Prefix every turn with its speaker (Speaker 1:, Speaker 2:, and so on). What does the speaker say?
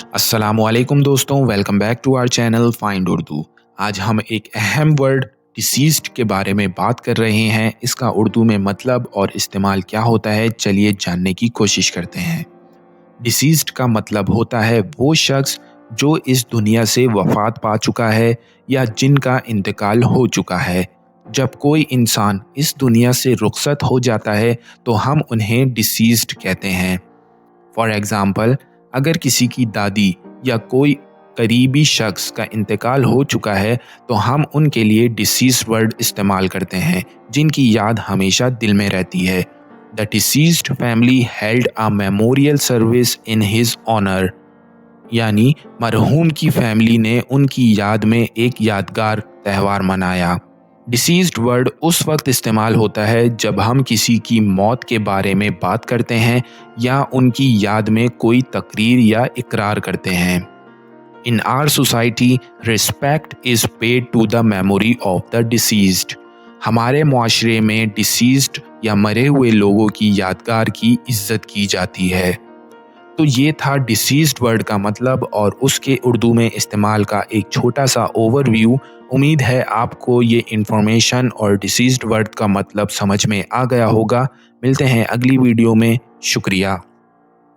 Speaker 1: अस्सलामुअलैकुम दोस्तों, welcome back to our channel find Urdu. आज हम एक अहम वर्ड डिसीज़्ड के बारे में बात कर रहे हैं। इसका उर्दू में मतलब और इस्तेमाल क्या होता है, चलिए जानने की कोशिश करते हैं। डिसीज़्ड का मतलब होता है वो शख्स जो इस दुनिया से वफ़ात पा चुका है या जिनका इंतकाल हो चुका है। जब कोई इंसान इस दुनिया से रुखसत हो जाता है तो हम उन्हें डिसीज़्ड कहते हैं। फॉर एग्ज़ाम्पल, अगर किसी की दादी या कोई करीबी शख्स का इंतकाल हो चुका है तो हम उनके लिए डिसीज़्ड वर्ड इस्तेमाल करते हैं, जिनकी याद हमेशा दिल में रहती है। The deceased family held a memorial service in his honour, यानी मरहूम की फैमिली ने उनकी याद में एक यादगार त्यौहार मनाया। डिसीज़्ड वर्ड उस वक्त इस्तेमाल होता है जब हम किसी की मौत के बारे में बात करते हैं या उनकी याद में कोई तकरीर या इकरार करते हैं। In our society, respect is paid to the memory of the deceased. हमारे मुआशरे में डिसीज़्ड या मरे हुए लोगों की यादगार की इज्जत की जाती है। तो ये था डिसीज़्ड वर्ड का मतलब और उसके उर्दू में इस्तेमाल का एक छोटा सा ओवरव्यू। उम्मीद है आपको ये इन्फॉर्मेशन और डिसीज़्ड वर्ड का मतलब समझ में आ गया होगा। मिलते हैं अगली वीडियो में। शुक्रिया।